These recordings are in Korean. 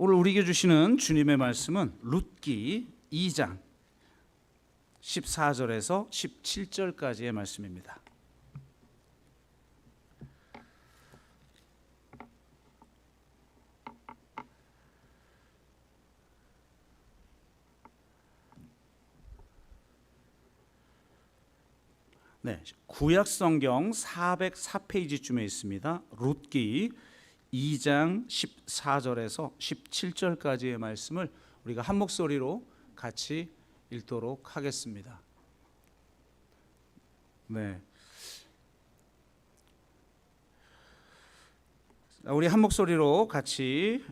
오늘 우리에게 주시는 주님의 말씀은 룻기 2장 14절에서 17절까지의 말씀입니다. 네, 구약 성경 404페이지쯤에 있습니다. 룻기 2장 14절에서 17절까지의 말씀을 우리가 한 목소리로 같이 읽도록 하겠습니다. 네. 우리 한 목소리로 같이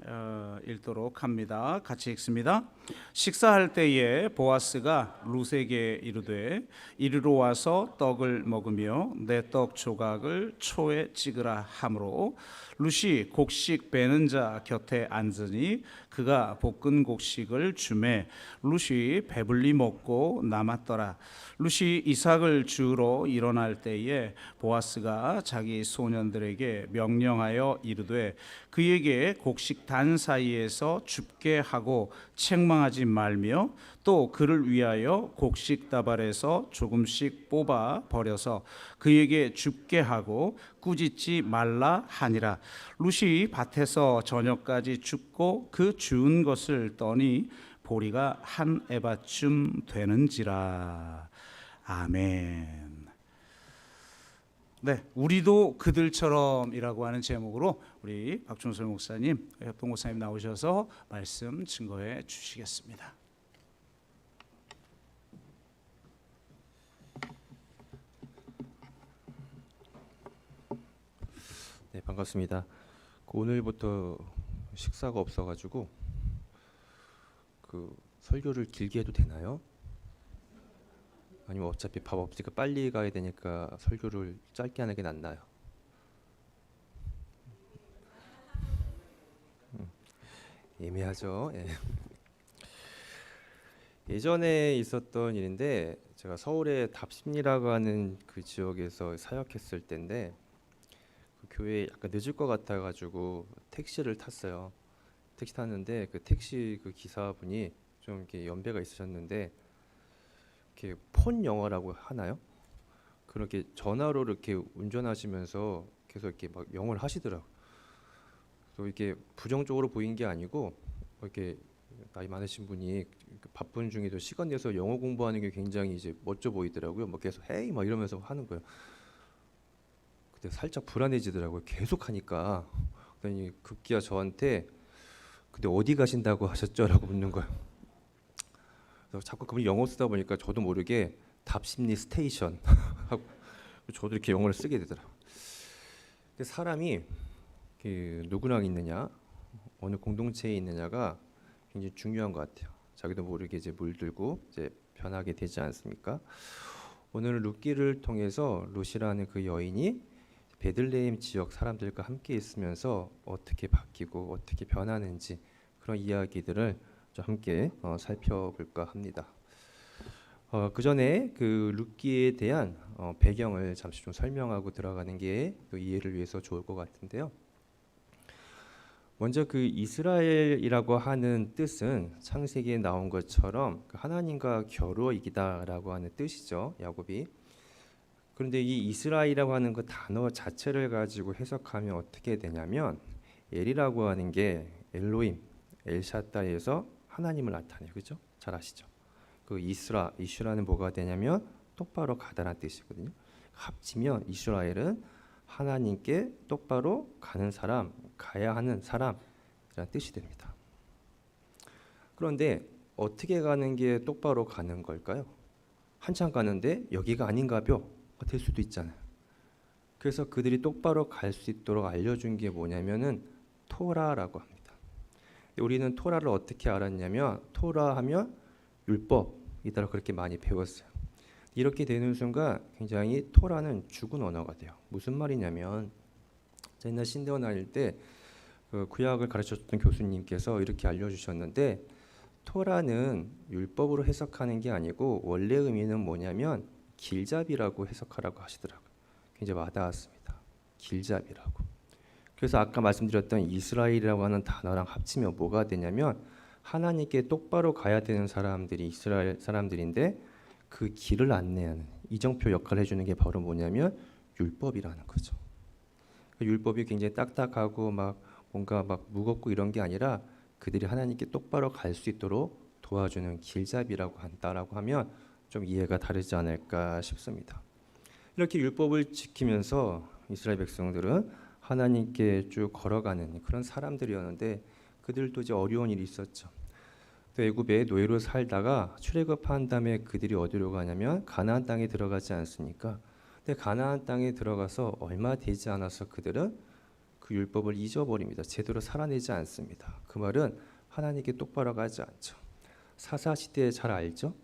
읽도록 합니다. 같이 읽습니다. 식사할 때에 보아스가 룻에게 이르되 이리로 와서 떡을 먹으며 내 떡 조각을 초에 찍으라 하므로 룻이 곡식 베는 자 곁에 앉으니 그가 볶은 곡식을 주매 룻이 배불리 먹고 남았더라. 룻이 이삭을 주우러 일어날 때에 보아스가 자기 소년들에게 명령하여 이르되 그에게 곡식 단 사이에서 줍게 하고 책망하지 말며 또 그를 위하여 곡식 다발에서 조금씩 뽑아 버려서 그에게 줍게 하고 꾸짖지 말라 하니라. 룻이 밭에서 저녁까지 줍고 그 주운 것을 떠니 보리가 한 에바쯤 되는지라. 아멘. 네, 우리도 그들처럼이라고 하는 제목으로 우리 박준설 목사님, 협동 목사님 나오셔서 말씀 증거해 주시겠습니다. 네, 반갑습니다. 오늘부터 식사가 없어가지고 설교를 길게 해도 되나요? 아니면 어차피 밥 없으니까 빨리 가야 되니까 설교를 짧게 하는 게 낫나요? 애매하죠. 예. 예전에 있었던 일인데 제가 서울의 답심리라고 하는 그 지역에서 사역했을 때인데 그 교회에 약간 늦을 것 같아가지고 택시를 탔어요. 택시 탔는데 그 택시 그 기사분이 좀 이렇게 연배가 있으셨는데 이렇게 폰 영어라고 하나요? 그렇게 전화로 이렇게 운전하시면서 계속 이렇게 막 영어를 하시더라고요. 또 이게 부정적으로 보인 게 아니고 이렇게 나이 많으신 분이 바쁜 중에도 시간 내서 영어 공부하는 게 굉장히 이제 멋져 보이더라고요. 뭐 계속 헤이 막 이러면서 하는 거예요. 그때 살짝 불안해지더라고요. 계속 하니까. 그랬더니 급기야 저한테 근데 어디 가신다고 하셨죠? 라고 묻는 거예요. 그래서 자꾸 그분이 영어 쓰다 보니까 저도 모르게 답심리 스테이션 하고 저도 이렇게 영어를 쓰게 되더라고요. 근데 사람이 누구랑 있느냐, 어느 공동체에 있느냐가 굉장히 중요한 것 같아요. 자기도 모르게 이제 물들고 이제 변하게 되지 않습니까? 오늘 룻기를 통해서 룻이라는 그 여인이 베들레헴 지역 사람들과 함께 있으면서 어떻게 바뀌고 어떻게 변하는지 그런 이야기들을 좀 함께 살펴볼까 합니다. 그 전에 그 룻기에 대한 배경을 잠시 좀 설명하고 들어가는 게 또 이해를 위해서 좋을 것 같은데요. 먼저 그 이스라엘이라고 하는 뜻은 창세기에 나온 것처럼 하나님과 겨루어 이기다라고 하는 뜻이죠. 야곱이. 그런데 이 이스라엘이라고 하는 그 단어 자체를 가지고 해석하면 어떻게 되냐면 엘이라고 하는 게 엘로임, 엘샤다이에서 하나님을 나타내요. 그렇죠? 잘 아시죠? 그 이슈라는 뭐가 되냐면 똑바로 가다라는 뜻이거든요. 합치면 이스라엘은 하나님께 똑바로 가는 사람, 가야 하는 사람이라는 뜻이 됩니다. 그런데 어떻게 가는 게 똑바로 가는 걸까요? 한참 가는데 여기가 아닌가벼 될 수도 있잖아요. 그래서 그들이 똑바로 갈 수 있도록 알려준 게 뭐냐면은 토라라고 합니다. 우리는 토라를 어떻게 알았냐면 토라 하면 율법이다라고 그렇게 많이 배웠어요. 이렇게 되는 순간 굉장히 토라는 죽은 언어가 돼요. 무슨 말이냐면 옛날 신대원 다닐 때 그 구약을 가르쳤던 교수님께서 이렇게 알려주셨는데 토라는 율법으로 해석하는 게 아니고 원래 의미는 뭐냐면 길잡이라고 해석하라고 하시더라고요. 굉장히 와닿았습니다. 길잡이라고. 그래서 아까 말씀드렸던 이스라엘이라고 하는 단어랑 합치면 뭐가 되냐면 하나님께 똑바로 가야 되는 사람들이 이스라엘 사람들인데 그 길을 안내하는 이정표 역할을 해주는 게 바로 뭐냐면 율법이라는 거죠. 율법이 굉장히 딱딱하고 막 뭔가 막 무겁고 이런 게 아니라 그들이 하나님께 똑바로 갈 수 있도록 도와주는 길잡이라고 한다라고 하면 좀 이해가 다르지 않을까 싶습니다. 이렇게 율법을 지키면서 이스라엘 백성들은 하나님께 쭉 걸어가는 그런 사람들이었는데 그들도 이제 어려운 일이 있었죠. 또 애굽에 노예로 살다가 출애굽한 다음에 그들이 어디로 가냐면 가나안 땅에 들어가지 않습니까? 근데 가나안 땅에 들어가서 얼마 되지 않아서 그들은 그 율법을 잊어버립니다. 제대로 살아내지 않습니다. 그 말은 하나님께 똑바로 가지 않죠. 사사 시대에 잘 알죠?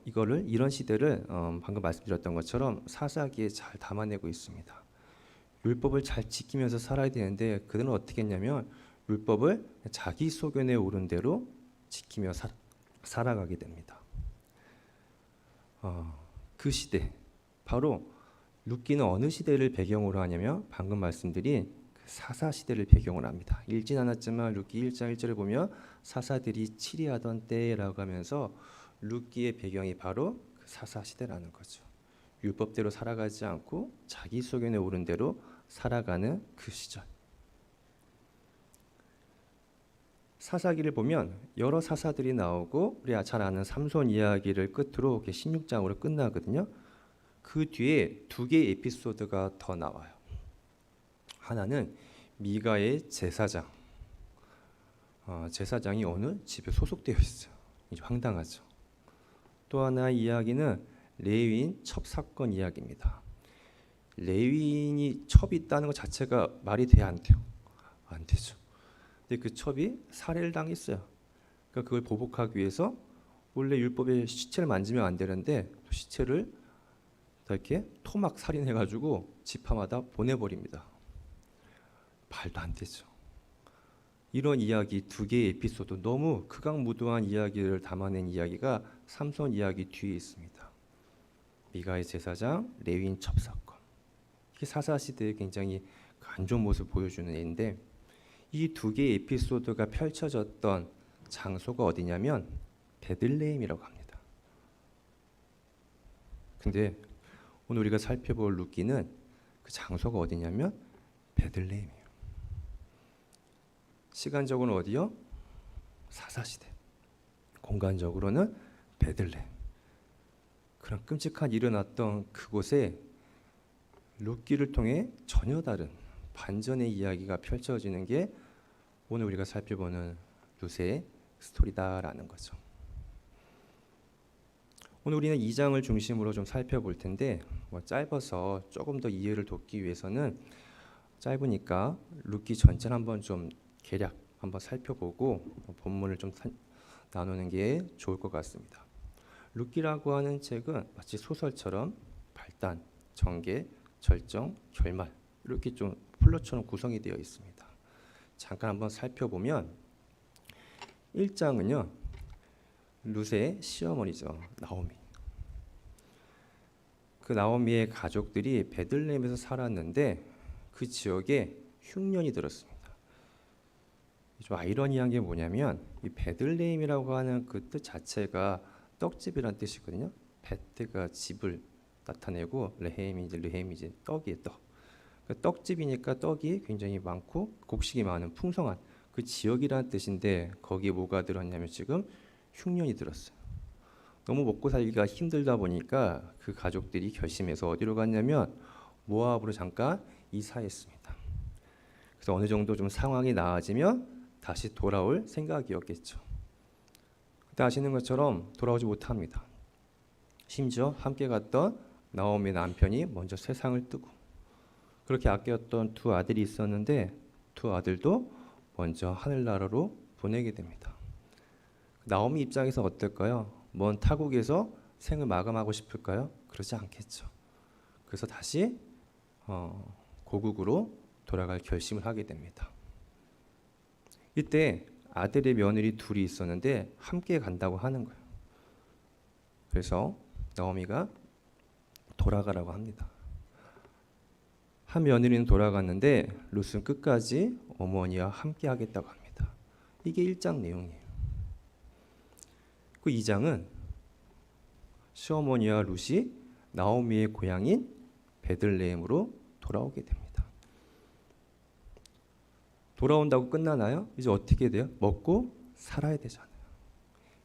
이런 시대를 방금 말씀드렸던 것처럼 사사기에 잘 담아내고 있습니다. 율법을 잘 지키면서 살아야 되는데 그들은 어떻게 했냐면 율법을 자기 소견에 오른 대로 지키며 살아가게 됩니다. 그 시대 바로 룻기는 어느 시대를 배경으로 하냐면 방금 말씀드린 그 사사 시대를 배경으로 합니다. 읽진 않았지만 룻기 1장 1절에 보면 사사들이 치리하던 때라고 하면서 룻기의 배경이 바로 그 사사 시대라는 거죠. 율법대로 살아가지 않고 자기 소견에 오른 대로 살아가는 그 시절. 사사기를 보면 여러 사사들이 나오고 우리가 잘 아는 삼손 이야기를 끝으로 16장으로 끝나거든요. 그 뒤에 두 개의 에피소드가 더 나와요. 하나는 미가의 제사장. 제사장이 어느 집에 소속되어 있어요. 황당하죠. 또 하나의 이야기는 레위인 첩 사건 이야기입니다. 레위인이 첩이 있다는 것 자체가 말이 돼야 안 돼요? 안 되죠. 근데 그 첩이 살해를 당했어요. 그러니까 그걸 보복하기 위해서 원래 율법에 시체를 만지면 안 되는데 시체를 이렇게 토막 살인해가지고 지파마다 보내버립니다. 말도 안 되죠. 이런 이야기 두 개의 에피소드 너무 극악무도한 이야기를 담아낸 이야기가 삼손 이야기 뒤에 있습니다. 미가의 제사장, 레위인 첩 사건. 이게 사사 시대에 굉장히 안 좋은 모습을 보여주는 예인데 이 두 개의 에피소드가 펼쳐졌던 장소가 어디냐면 베들레헴이라고 합니다. 근데 오늘 우리가 살펴볼 룻기는 그 장소가 어디냐면 베들레헴이에요. 시간적으로는 어디요? 사사시대. 공간적으로는 베들레헴. 그런 끔찍한 일이 일어났던 그곳에 룻기를 통해 전혀 다른 반전의 이야기가 펼쳐지는 게 오늘 우리가 살펴보는 룻의 스토리다라는 거죠. 오늘 우리는 2장을 중심으로 좀 살펴볼 텐데 짧아서 조금 더 이해를 돕기 위해서는 짧으니까 룻기 전체를 한번 좀 개략 한번 살펴보고 본문을 좀 나누는 게 좋을 것 같습니다. 룻기라고 하는 책은 마치 소설처럼 발단, 전개, 절정, 결말 이렇게 좀 플롯처럼 구성이 되어 있습니다. 잠깐 한번 살펴보면 1장은요. 룻의 시어머니죠. 나오미. 그 나오미의 가족들이 베들레헴에서 살았는데 그 지역에 흉년이 들었습니다. 좀 아이러니한 게 뭐냐면 이 베들레헴이라고 하는 그 뜻 자체가 떡집이란 뜻이거든요. 베트가 집을 나타내고 르헤임이지 떡이에요. 떡. 그 떡집이니까 떡이 굉장히 많고 곡식이 많은 풍성한 그 지역이라는 뜻인데 거기에 뭐가 들었냐면 지금 흉년이 들었어요. 너무 먹고 살기가 힘들다 보니까 그 가족들이 결심해서 어디로 갔냐면 모압으로 잠깐 이사했습니다. 그래서 어느 정도 좀 상황이 나아지면 다시 돌아올 생각이었겠죠. 그때 아시는 것처럼 돌아오지 못합니다. 심지어 함께 갔던 나오미 남편이 먼저 세상을 뜨고 그렇게 아꼈던 두 아들이 있었는데 두 아들도 먼저 하늘나라로 보내게 됩니다. 나오미 입장에서 어떨까요? 먼 타국에서 생을 마감하고 싶을까요? 그러지 않겠죠. 그래서 다시 고국으로 돌아갈 결심을 하게 됩니다. 이때 아들의 며느리 둘이 있었는데 함께 간다고 하는 거예요. 그래서 나오미가 돌아가라고 합니다. 한 며느리는 돌아갔는데 룻은 끝까지 어머니와 함께 하겠다고 합니다. 이게 1장 내용이에요. 그 2장은 시어머니와 룻이 나오미의 고향인 베들레헴으로 돌아오게 됩니다. 돌아온다고 끝나나요? 이제 어떻게 돼요? 먹고 살아야 되잖아요.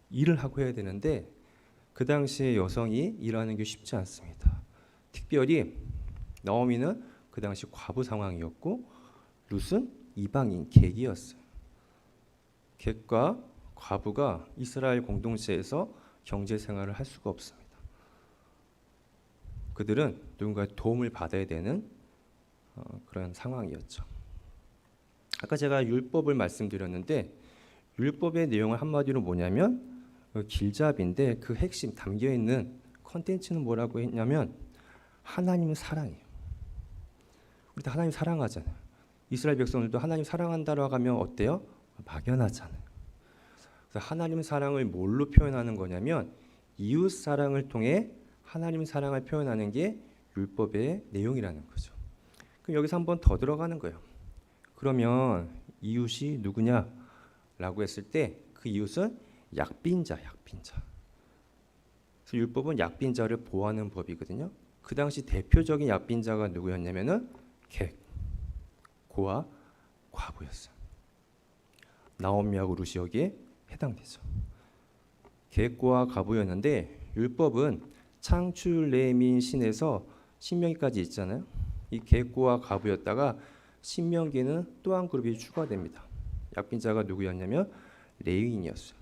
일을 하고 해야 되는데 그 당시에 여성이 일하는 게 쉽지 않습니다. 특별히 나오미는 그 당시 과부 상황이었고 룻은 이방인 객이었어요. 객과 과부가 이스라엘 공동체에서 경제 생활을 할 수가 없습니다. 그들은 누군가의 도움을 받아야 되는 그런 상황이었죠. 아까 제가 율법을 말씀드렸는데 율법의 내용을 한마디로 뭐냐면 길잡이인데 그 핵심 담겨 있는 컨텐츠는 뭐라고 했냐면 하나님은 사랑이에요. 우리 다 하나님 사랑하잖아요. 이스라엘 백성들도 하나님 사랑한다라고 하면 어때요? 막연하잖아요. 그래서 하나님 사랑을 뭘로 표현하는 거냐면 이웃 사랑을 통해 하나님 사랑을 표현하는 게 율법의 내용이라는 거죠. 그럼 여기서 한 번 더 들어가는 거예요. 그러면 이웃이 누구냐라고 했을 때 그 이웃은 약빈자. 그래서 율법은 약빈자를 보호하는 법이거든요. 그 당시 대표적인 약빈자가 누구였냐면은 객, 고아, 과부였어요. 나오미하고 룻이 여기에 해당되죠. 객고와 과부였는데 율법은 창출 레민 신에서 신명기까지 있잖아요. 이 객고와 과부였다가 신명기는 또 한 그룹이 추가됩니다. 약빈자가 누구였냐면 레위인이었어요.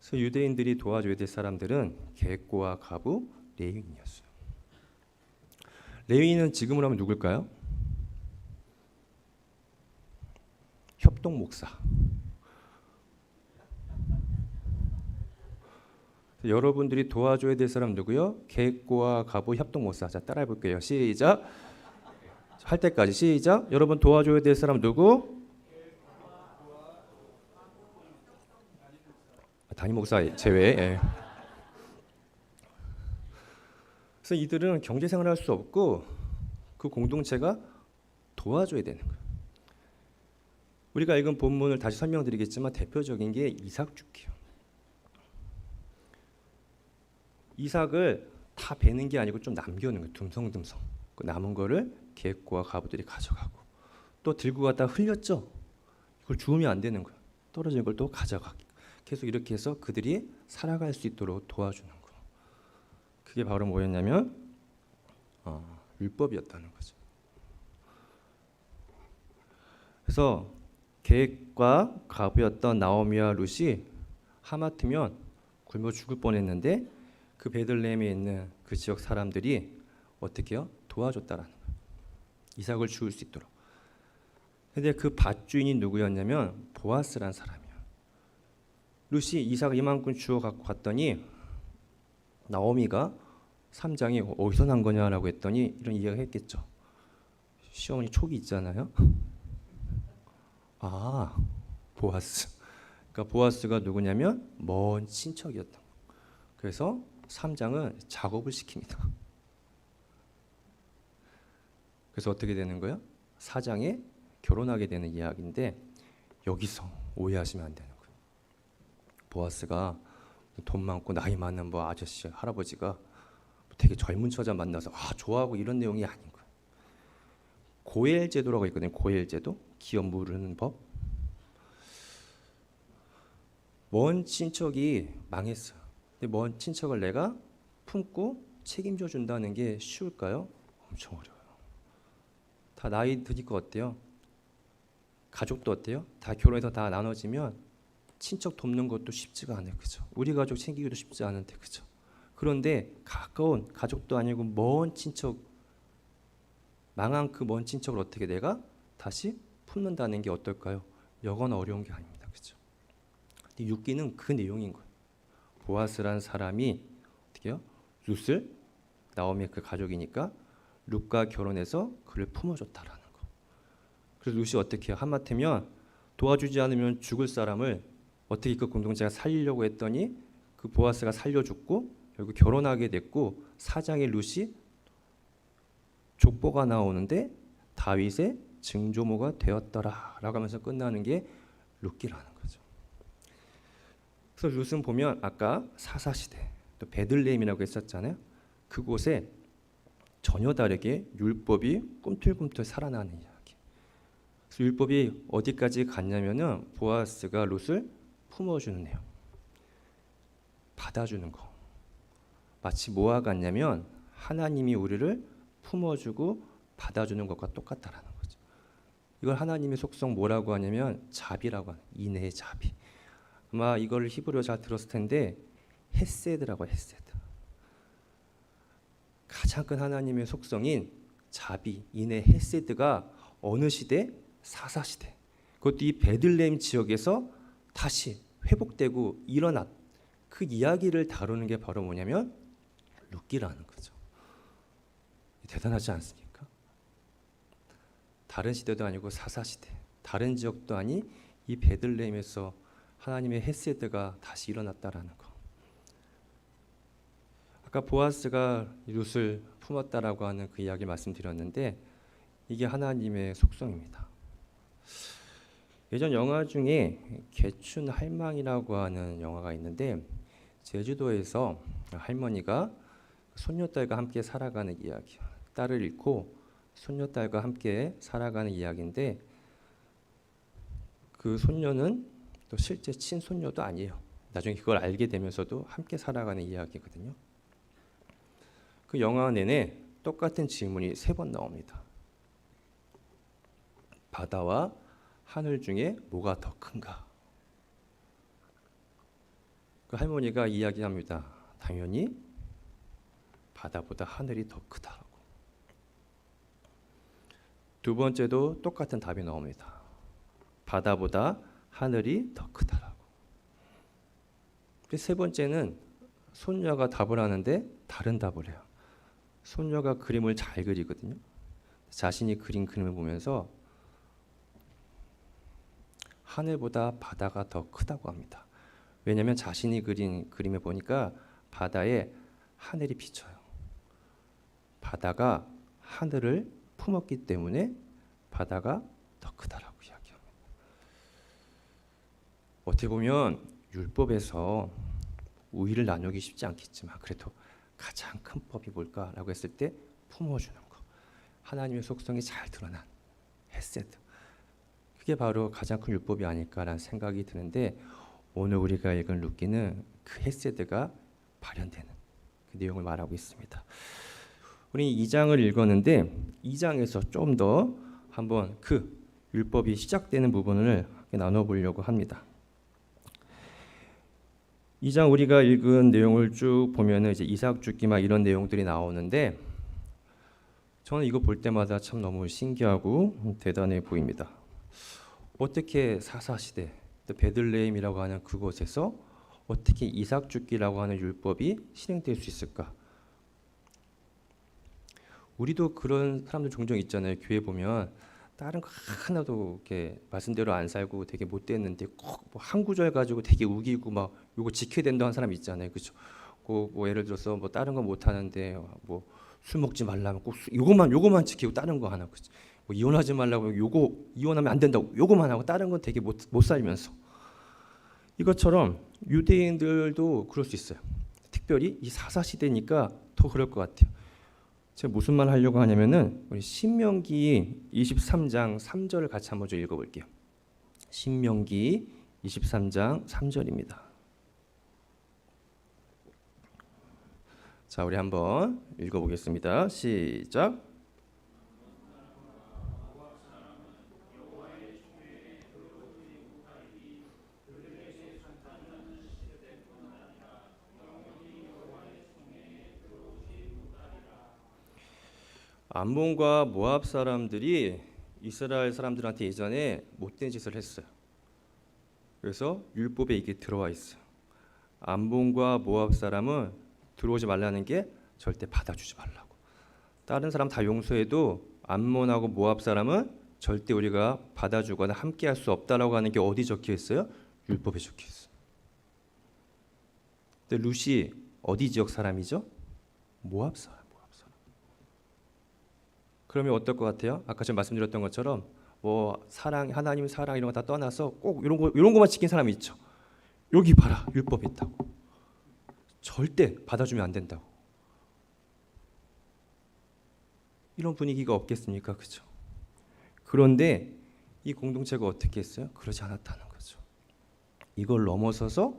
그래서 유대인들이 도와줘야 될 사람들은 객고와 과부, 레위인이었어요. 레위인은 지금으로 하면 누굴까요? 협동 목사. 여러분들이 도와줘야 될 사람 누구요? 객고와 과부, 협동 목사. 자, 따라해 볼게요. 시작. 할 때까지 시작. 여러분 도와줘야 될 사람 누구? 담임 목사 제외. 예. 그래서 이들은 경제 생활을 할 수 없고 그 공동체가 도와줘야 되는 거예요. 우리가 읽은 본문을 다시 설명드리겠지만 대표적인 게 이삭 죽기요. 이삭을 다 베는 게 아니고 좀 남겨놓는 거예요. 듬성듬성. 그 남은 거를 객고와 과부들이 가져가고 또 들고 갔다 흘렸죠. 이걸 주우면 안 되는 거예요. 떨어진 걸 또 가져가기. 계속 이렇게 해서 그들이 살아갈 수 있도록 도와주는 거. 그게 바로 뭐였냐면 율법이었다는 거죠. 그래서 객과 과부였던 나오미와 룻이 하마터면 굶어 죽을 뻔했는데 그 베들레헴에 있는 그 지역 사람들이 어떻게요? 도와줬다라는 거예요. 이삭을 주울 수 있도록. 근데 그 밭주인이 누구였냐면 보아스란 사람이에요. 룻이 이삭을 이만큼 주워 갖고 갔더니 나오미가 3장에 어디서 난 거냐라고 했더니 이런 이야기를 했겠죠. 시어머니 촉이 있잖아요. 아, 보아스. 그러니까 보아스가 누구냐면 먼 친척이었던 거. 그래서 3장은 작업을 시킵니다. 그래서 어떻게 되는 거예요? 4장에 결혼하게 되는 이야기인데 여기서 오해하시면 안 되는 거예요. 보아스가 돈 많고 나이 많은 뭐 아저씨, 할아버지가 되게 젊은 처자 만나서 좋아하고 이런 내용이 아닌 거예요. 고엘 제도라고 있거든요. 고엘 제도, 기업 모르는 법. 먼 친척이 망했어요. 근데 먼 친척을 내가 품고 책임져 준다는 게 쉬울까요? 엄청 어려워요. 다 나이 드니까 어때요? 가족도 어때요? 다 결혼해서 다 나눠지면 친척 돕는 것도 쉽지가 않아요. 그죠? 우리 가족 챙기기도 쉽지 않은데, 그죠? 그런데 가까운 가족도 아니고 먼 친척, 망한 그 먼 친척을 어떻게 내가 다시 품는다는 게 어떨까요? 여건 어려운 게 아닙니다. 그죠? 근데 룻기는 그 내용인 거예요. 보아스란 사람이 어떻게요? 룻을, 나오미 그 가족이니까 룻과 결혼해서 그를 품어줬다라는 거. 그래서 룻이 어떻게 해요? 하마터면 도와주지 않으면 죽을 사람을 어떻게 그 공동체가 살리려고 했더니 그 보아스가 살려줬고 결국 결혼하게 됐고 4장의 룻이 족보가 나오는데 다윗의 증조모가 되었더라라고 하면서 끝나는 게 룻기라는 거죠. 그래서 룻은 보면 아까 사사시대 또 베들레헴이라고 했었잖아요. 그곳에 전혀 다르게 율법이 꿈틀꿈틀 살아나는 이야기. 그래서 율법이 어디까지 갔냐면은 보아스가 룻을 품어주는 내용, 받아주는 거. 마치 뭐와 같냐면 하나님이 우리를 품어주고 받아주는 것과 똑같다라는 거죠. 이걸 하나님의 속성 뭐라고 하냐면 자비라고 하는, 인애의 자비. 아마 이걸 히브리어 잘 들었을 텐데 헤세드라고, 헤세드. 가장 큰 하나님의 속성인 자비, 인애, 헤세드가 어느 시대? 사사시대. 그것도 이 베들레헴 지역에서 다시 회복되고 일어난 그 이야기를 다루는 게 바로 뭐냐면 룻기라는 거죠. 대단하지 않습니까? 다른 시대도 아니고 사사시대, 다른 지역도 아닌 이 베들레헴에서 하나님의 헤세드가 다시 일어났다라는 거. 아까 보아스가 룻을 품었다라고 하는 그 이야기 말씀드렸는데 이게 하나님의 속성입니다. 예전 영화 중에 개춘 할망이라고 하는 영화가 있는데 제주도에서 할머니가 손녀딸과 함께 살아가는 이야기, 딸을 잃고 손녀딸과 함께 살아가는 이야기인데 그 손녀는 또 실제 친손녀도 아니에요. 나중에 그걸 알게 되면서도 함께 살아가는 이야기거든요. 그 영화 내내 똑같은 질문이 3번 나옵니다. 바다와 하늘 중에 뭐가 더 큰가? 그 할머니가 이야기합니다. 당연히 바다보다 하늘이 더 크다라고. 두 번째도 똑같은 답이 나옵니다. 바다보다 하늘이 더 크다라고. 세 번째는 손녀가 답을 하는데 다른 답을 해요. 손녀가 그림을 잘 그리거든요. 자신이 그린 그림을 보면서 하늘보다 바다가 더 크다고 합니다. 왜냐하면 자신이 그린 그림에 보니까 바다에 하늘이 비쳐요. 바다가 하늘을 품었기 때문에 바다가 더 크다라고 이야기합니다. 어떻게 보면 율법에서 우위를 나누기 쉽지 않겠지만 그래도 가장 큰 법이 뭘까라고 했을 때 품어주는 거. 하나님의 속성이 잘 드러난 헤세드. 그게 바로 가장 큰 율법이 아닐까라는 생각이 드는데 오늘 우리가 읽은 룻기는 그 헤세드가 발현되는 그 내용을 말하고 있습니다. 우리 2장을 읽었는데 2장에서 좀 더 한번 그 율법이 시작되는 부분을 나눠보려고 합니다. 2장 우리가 읽은 내용을 쭉 보면은 이제 이삭 죽기 막 이런 내용들이 나오는데 저는 이거 볼 때마다 참 너무 신기하고 대단해 보입니다. 어떻게 사사시대, 또 베들레헴이라고 하는 그곳에서 어떻게 이삭 죽기라고 하는 율법이 실행될 수 있을까? 우리도 그런 사람들 종종 있잖아요. 교회 보면 다른 거 하나도 이렇게 말씀대로 안 살고 되게 못됐는데 꼭 뭐 한 구절 가지고 되게 우기고 막 요거 지켜야 된다 하는 사람 있잖아요. 그렇죠? 뭐 예를 들어서 뭐 다른 거 못 하는데 뭐 술 먹지 말라면 꼭 요거만 지키고 다른 거 하나 그렇죠? 뭐 이혼하지 말라고 요거 이혼하면 안 된다고 요거만 하고 다른 건 되게 못 살면서 이것처럼 유대인들도 그럴 수 있어요. 특별히 이 사사 시대니까 더 그럴 것 같아요. 제가 무슨 말 하려고 하냐면은 우리 신명기 23장 3절을 같이 한번 좀 읽어볼게요. 신명기 23장 3절입니다. 자, 우리 한번 읽어보겠습니다. 시작. 암몬과 모압 사람들이 이스라엘 사람들한테 예전에 못된 짓을 했어요. 그래서 율법에 이게 들어와 있어요. 암몬과 모압 사람은 들어오지 말라는 게 절대 받아주지 말라고. 다른 사람 다 용서해도 암몬하고 모압 사람은 절대 우리가 받아주거나 함께할 수 없다라고 하는 게 어디 적혀 있어요? 율법에 적혀 있어요. 근데 룻이 어디 지역 사람이죠? 모압 사람. 그러면 어떨 것 같아요? 아까 제가 말씀드렸던 것처럼 뭐 사랑, 하나님 사랑 이런 거 다 떠나서 꼭 이런 거만 지킨 사람이 있죠. 여기 봐라, 율법이 있다고. 절대 받아주면 안 된다고. 이런 분위기가 없겠습니까? 그죠? 그런데 이 공동체가 어떻게 했어요? 그러지 않았다는 거죠. 이걸 넘어서서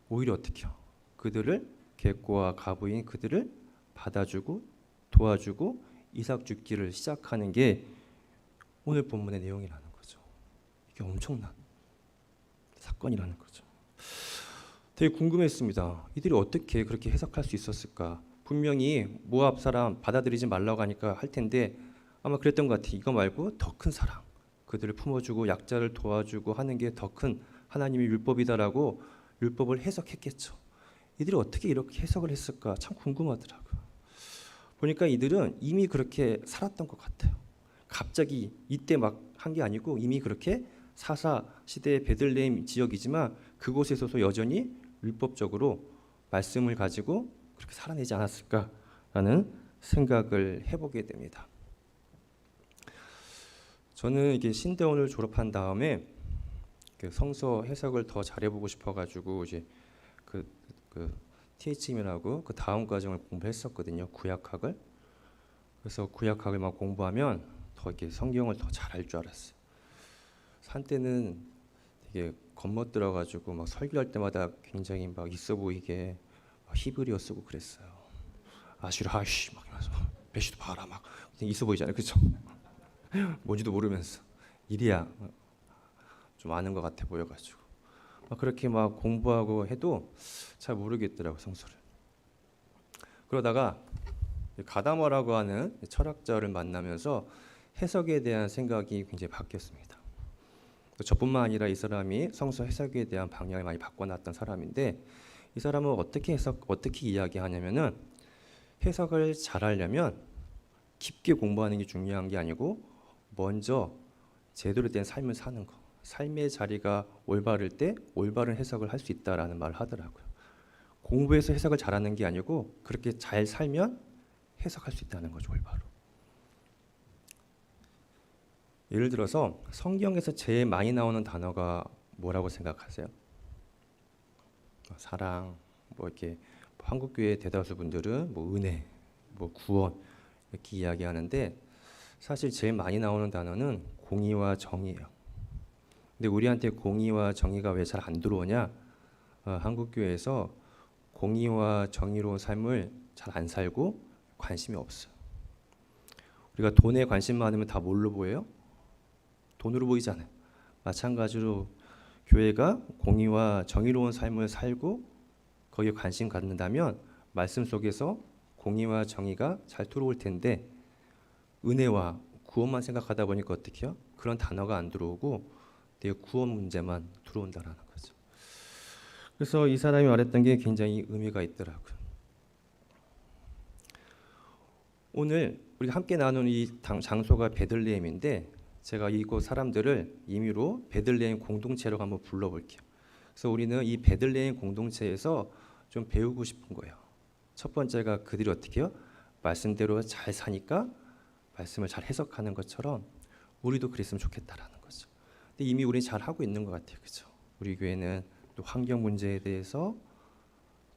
오히려 어떻게 해요? 그들을 객고와 가부인 그들을 받아주고 도와주고 이삭 죽기를 시작하는 게 오늘 본문의 내용이라는 거죠. 이게 엄청난 사건이라는 거죠. 되게 궁금했습니다. 이들이 어떻게 그렇게 해석할 수 있었을까? 분명히 모압 사람 받아들이지 말라고 하니까 할 텐데 아마 그랬던 것 같아요. 이거 말고 더 큰 사랑, 그들을 품어주고 약자를 도와주고 하는 게 더 큰 하나님의 율법이다라고 율법을 해석했겠죠. 이들이 어떻게 이렇게 해석을 했을까 참 궁금하더라고요. 보니까 이들은 이미 그렇게 살았던 것 같아요. 갑자기 이때 막 한 게 아니고 이미 그렇게 사사 시대의 베들레헴 지역이지만 그곳에서도 여전히 율법적으로 말씀을 가지고 그렇게 살아내지 않았을까라는 생각을 해보게 됩니다. 저는 이게 신대원을 졸업한 다음에 성서 해석을 더 잘해보고 싶어가지고 이제 그 THM이라고 그 다음 과정을 공부했었거든요. 구약학을. 그래서 구약학을 막 공부하면 더 이렇게 성경을 더 잘할 줄 알았어요. 한때는 되게 겁먹들어가지고 막 설교할 때마다 굉장히 막 있어 보이게 막 히브리어 쓰고 그랬어요. 아슈라하시 막 이러면서 배시도 봐라 막 있어 보이잖아요, 그렇죠? 뭔지도 모르면서 일이야 좀 아는 것 같아 보여가지고 막 그렇게 막 공부하고 해도 잘 모르겠더라고 성서를. 그러다가 가다머라고 하는 철학자를 만나면서 해석에 대한 생각이 굉장히 바뀌었습니다. 저뿐만 아니라 이 사람이 성서 해석에 대한 방향을 많이 바꿔놨던 사람인데 이 사람은 어떻게 이야기하냐면은 해석을 잘하려면 깊게 공부하는 게 중요한 게 아니고 먼저 제대로 된 삶을 사는 거, 삶의 자리가 올바를 때 올바른 해석을 할 수 있다라는 말을 하더라고요. 공부해서 해석을 잘하는 게 아니고 그렇게 잘 살면 해석할 수 있다는 거죠, 올바로. 예를 들어서 성경에서 제일 많이 나오는 단어가 뭐라고 생각하세요? 사랑, 뭐 이렇게 한국 교회 대다수 분들은 뭐 은혜, 뭐 구원 이렇게 이야기하는데 사실 제일 많이 나오는 단어는 공의와 정의예요. 근데 우리한테 공의와 정의가 왜 잘 안 들어오냐? 한국 교회에서 공의와 정의로운 삶을 잘 안 살고 관심이 없어요. 우리가 돈에 관심 많으면 다 뭘로 보여요? 돈으로 보이잖아요. 마찬가지로 교회가 공의와 정의로운 삶을 살고 거기에 관심 갖는다면 말씀 속에서 공의와 정의가 잘 들어올 텐데 은혜와 구원만 생각하다 보니까 어떻게 해요? 그런 단어가 안 들어오고 내 구원 문제만 들어온다라는 거죠. 그래서 이 사람이 말했던 게 굉장히 의미가 있더라고요. 오늘 우리가 함께 나눈 이 장소가 베들레헴인데 제가 이곳 사람들을 임의로 베들레헴 공동체로 한번 불러볼게요. 그래서 우리는 이 베들레헴 공동체에서 좀 배우고 싶은 거예요. 첫 번째가 그들이 어떻게 해요? 말씀대로 잘 사니까 말씀을 잘 해석하는 것처럼 우리도 그랬으면 좋겠다라는 거죠. 근데 이미 우리는 잘 하고 있는 것 같아요, 그렇죠? 우리 교회는 또 환경 문제에 대해서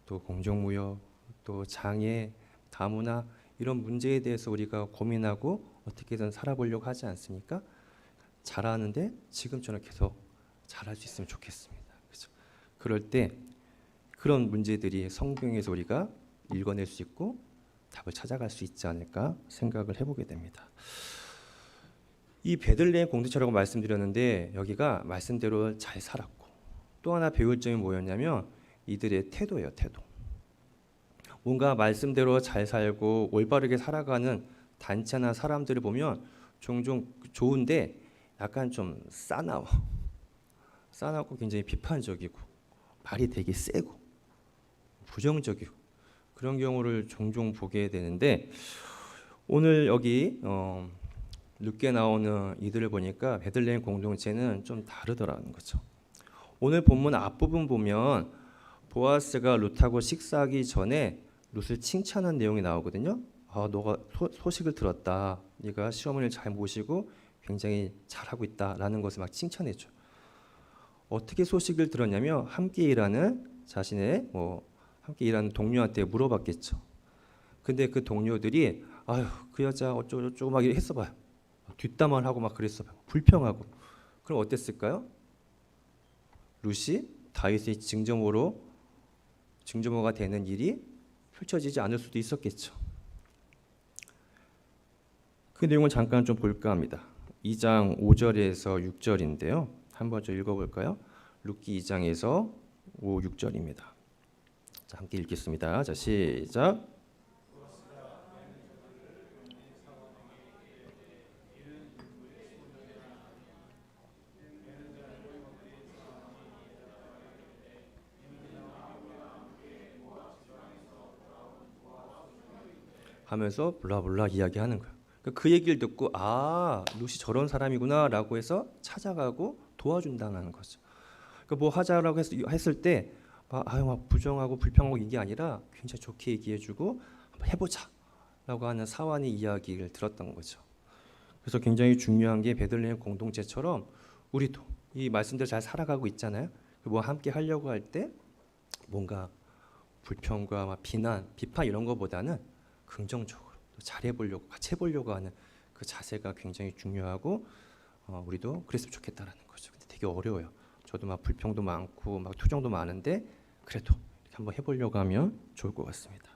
또 공정무역, 또 장애, 다문화 이런 문제에 대해서 우리가 고민하고 어떻게든 살아보려고 하지 않습니까? 잘하는데 지금처럼 계속 잘할 수 있으면 좋겠습니다. 그렇죠? 그럴 때 그런 문제들이 성경에서 우리가 읽어낼 수 있고 답을 찾아갈 수 있지 않을까 생각을 해보게 됩니다. 이 베들레헴 공동체라고 말씀드렸는데 여기가 말씀대로 잘 살았고 또 하나 배울 점이 뭐였냐면 이들의 태도예요. 태도. 뭔가 말씀대로 잘 살고 올바르게 살아가는 단체나 사람들을 보면 종종 좋은데 약간 좀 싸나고 굉장히 비판적이고 말이 되게 세고 부정적이고 그런 경우를 종종 보게 되는데 오늘 여기 늦게 나오는 이들을 보니까 베들레헴 공동체는 좀 다르더라는 거죠. 오늘 본문 앞부분 보면 보아스가 룻하고 식사하기 전에 룻을 칭찬한 내용이 나오거든요. 너가 소식을 들었다. 네가 시어머니를 잘 모시고 굉장히 잘하고 있다라는 것을 막 칭찬해줘. 어떻게 소식을 들었냐면 함께 일하는 자신의 함께 일하는 동료한테 물어봤겠죠. 근데 그 동료들이 아유 그 여자 어쩌고저쩌고 막 이렇게 했어봐요. 뒷담화를 하고 막 그랬어봐요. 불평하고. 그럼 어땠을까요? 룻이 다윗의 증조모가 되는 일이 펼쳐지지 않을 수도 있었겠죠. 그 내용을 잠깐 좀 볼까 합니다. 2장 5절에서 6절인데요. 한번 좀 읽어볼까요? 룻기 2장에서 5, 6절입니다. 자, 함께 읽겠습니다. 자, 시작. 하면서 블라블라 이야기하는 거예요. 그 얘기를 듣고 룻이 저런 사람이구나라고 해서 찾아가고 도와준다는 거죠. 뭐 하자라고 했을 때 막 부정하고 불평하고 이게 아니라 굉장히 좋게 얘기해주고 한번 해보자라고 하는 사완의 이야기를 들었던 거죠. 그래서 굉장히 중요한 게 베들레헴 공동체처럼 우리도 이 말씀대로 잘 살아가고 있잖아요. 뭐 함께 하려고 할 때 뭔가 불평과 막 비판 이런 거보다는 긍정적으로 잘해보려고 같이 해보려고 하는 그 자세가 굉장히 중요하고 우리도 그랬으면 좋겠다라는 거죠. 근데 되게 어려워요. 저도 막 불평도 많고 막 투정도 많은데 그래도 이렇게 한번 해보려고 하면 좋을 것 같습니다.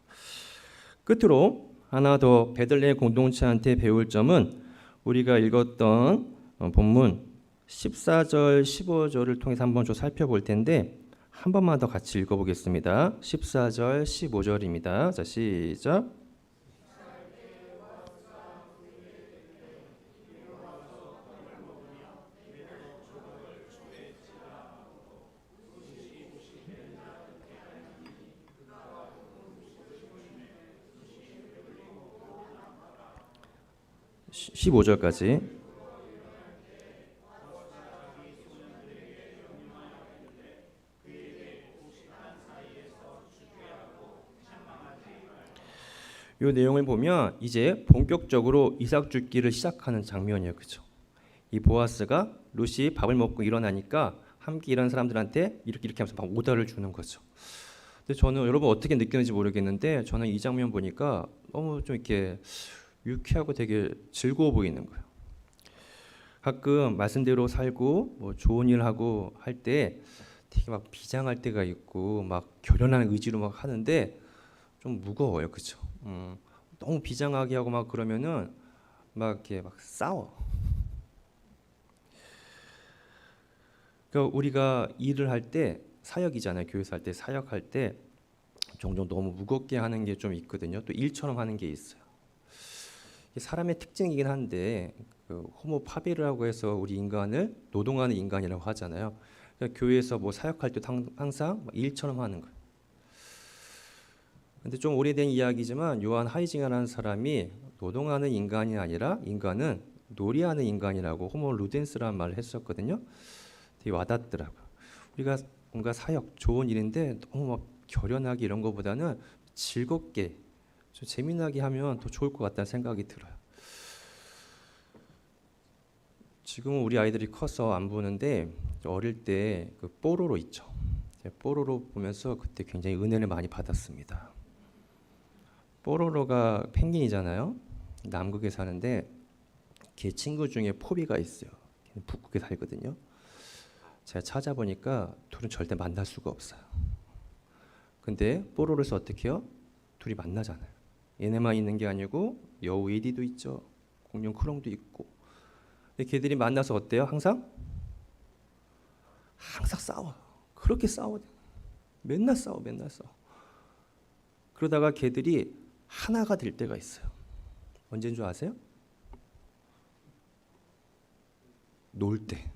끝으로 하나 더 베들레헴 공동체한테 배울 점은 우리가 읽었던 본문 14절 15절을 통해서 한번 좀 살펴볼 텐데 한 번만 더 같이 읽어보겠습니다. 14절 15절입니다. 자, 시작. 시 15절까지. 이 내용을 보면 이제 본격적으로 이삭 죽기를 시작하는 장면이에요. 그렇죠? 이 보아스가 룻이 밥을 먹고 일어나니까 함께 일하는 사람들한테 이렇게 하면서 막 오다를 주는 거죠. 근데 저는 여러분 어떻게 느끼는지 모르겠는데 저는 이 장면 보니까 너무 좀 이렇게 유쾌하고 되게 즐거워 보이는 거예요. 가끔 말씀대로 살고 뭐 좋은 일 하고 할 때 되게 막 비장할 때가 있고 막 결연한 의지로 막 하는데 좀 무거워요, 그렇죠? 너무 비장하게 하고 막 그러면은 막 이렇게 막 싸워. 그러니까 우리가 일을 할 때 사역이잖아요. 교회에서 할 때 사역할 때 종종 너무 무겁게 하는 게 좀 있거든요. 또 일처럼 하는 게 있어요. 사람의 특징이긴 한데 그 호모 파비르라고 해서 우리 인간을 노동하는 인간이라고 하잖아요. 그러니까 교회에서 뭐 사역할 때 항상 일처럼 하는 거예요. 근데 좀 오래된 이야기지만 요한 하이징어라는 사람이 노동하는 인간이 아니라 인간은 놀이하는 인간이라고 호모 루덴스라는 말을 했었거든요. 되게 와닿더라고요. 우리가 뭔가 사역 좋은 일인데 너무 막 결연하게 이런 것보다는 즐겁게 좀 재미나게 하면 더 좋을 것 같다는 생각이 들어요. 지금은 우리 아이들이 커서 안 보는데 어릴 때 그 뽀로로 있죠. 뽀로로 보면서 그때 굉장히 은혜를 많이 받았습니다. 뽀로로가 펭귄이잖아요. 남극에 사는데 걔 친구 중에 포비가 있어요. 걔는 북극에 살거든요. 제가 찾아보니까 둘은 절대 만날 수가 없어요. 근데 뽀로로에서 어떻게 해요? 둘이 만나잖아요. 얘네만 있는 게 아니고 여우 에디도 있죠. 공룡 크롱도 있고. 근데 걔들이 만나서 어때요? 항상 싸워. 그렇게 싸워. 맨날 싸워. 그러다가 걔들이 하나가 될 때가 있어요. 언제인 줄 아세요? 놀 때.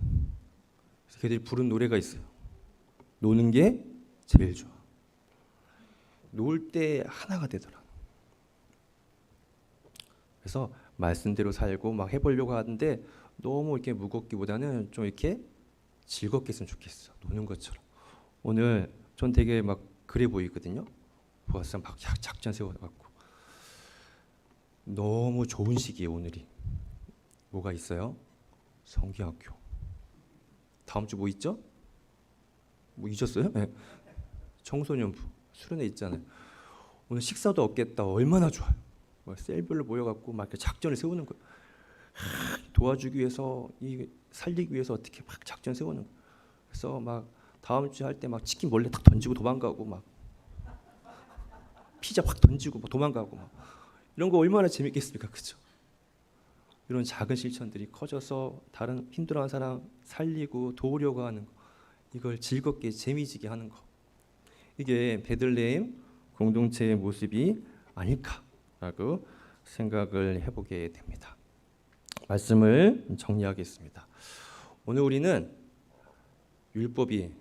그래서 걔들이 부른 노래가 있어요. 노는 게 제일 좋아. 놀 때 하나가 되더라. 그래서 말씀대로 살고 막 해보려고 하는데 너무 이렇게 무겁기보다는 좀 이렇게 즐겁게 했으면 좋겠어. 노는 것처럼. 오늘 전 되게 막 그래 보이거든요. 보았으면 막 작전 세워갖고. 너무 좋은 시기에 오늘이 뭐가 있어요? 성경학교. 다음 주 뭐 있죠? 뭐 잊었어요? 네. 청소년부 수련회 있잖아요. 오늘 식사도 없겠다. 얼마나 좋아요. 뭐 셀별로 모여갖고 막 이렇게 작전을 세우는 거예요. 도와주기 위해서, 이 살리기 위해서 어떻게 막 작전 세우는 거예요. 그래서 막 다음 주에 할 때 막 치킨 몰래 탁 던지고 도망가고 막 피자 확 던지고 막 도망가고 막 이런 거 얼마나 재밌겠습니까, 그죠? 이런 작은 실천들이 커져서 다른 힘들어하는 사람 살리고 도우려고 하는 거, 이걸 즐겁게 재미지게 하는 거, 이게 베들레헴 공동체의 모습이 아닐까라고 생각을 해보게 됩니다. 말씀을 정리하겠습니다. 오늘 우리는 율법이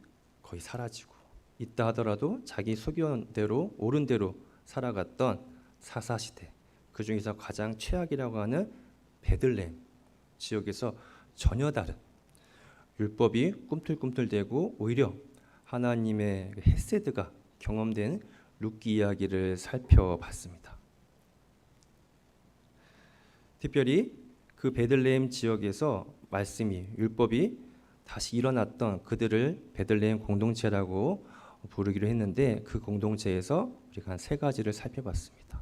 거의 사라지고 있다 하더라도 자기 소견대로 옳은 대로 살아갔던 사사시대, 그 중에서 가장 최악이라고 하는 베들레헴 지역에서 전혀 다른, 율법이 꿈틀꿈틀대고 오히려 하나님의 헤세드가 경험된 룻기 이야기를 살펴봤습니다. 특별히 그 베들레헴 지역에서 말씀이, 율법이 다시 일어났던 그들을 베들레헴 공동체라고 부르기로 했는데, 그 공동체에서 우리가 한 세 가지를 살펴봤습니다.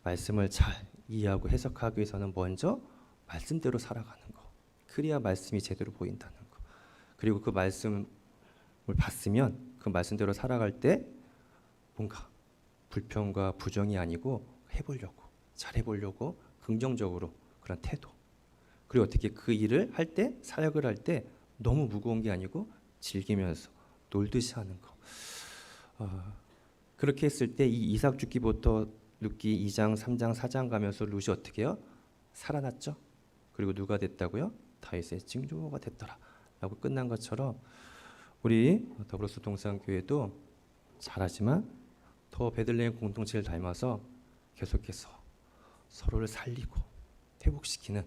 말씀을 잘 이해하고 해석하기 위해서는 먼저 말씀대로 살아가는 거, 그래야 말씀이 제대로 보인다는 거. 그리고 그 말씀을 봤으면 그 말씀대로 살아갈 때 뭔가 불평과 부정이 아니고 해보려고, 잘해보려고 긍정적으로 그런 태도. 그리고 어떻게 그 일을 할 때, 사역을 할 때 너무 무거운 게 아니고 즐기면서 놀듯이 하는 거. 그렇게 했을 때 이 이삭 죽기부터 룻기 2장, 3장, 4장 가면서 룻이 어떻게 해요? 살아났죠. 그리고 누가 됐다고요? 다윗의 징조가 됐더라 라고 끝난 것처럼, 우리 더불어서 동산교회도 잘하지만 더 베들레헴 공동체를 닮아서 계속해서 서로를 살리고 회복시키는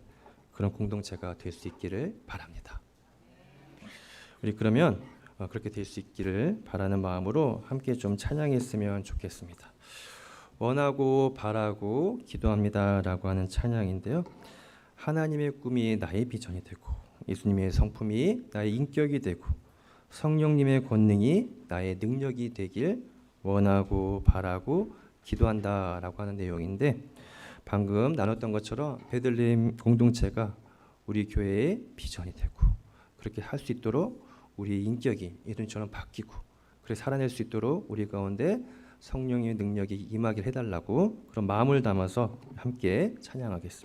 그런 공동체가 될 수 있기를 바랍니다. 우리 그러면 그렇게 될 수 있기를 바라는 마음으로 함께 좀 찬양했으면 좋겠습니다. 원하고 바라고 기도합니다라고 하는 찬양인데요. 하나님의 꿈이 나의 비전이 되고, 예수님의 성품이 나의 인격이 되고, 성령님의 권능이 나의 능력이 되길 원하고 바라고 기도한다라고 하는 내용인데, 방금 나눴던 것처럼 베들레헴 공동체가 우리 교회의 비전이 되고, 그렇게 할 수 있도록 우리 인격이 예수님처럼 바뀌고, 그래 살아낼 수 있도록 우리 가운데 성령의 능력이 임하게 해달라고 그런 마음을 담아서 함께 찬양하겠습니다.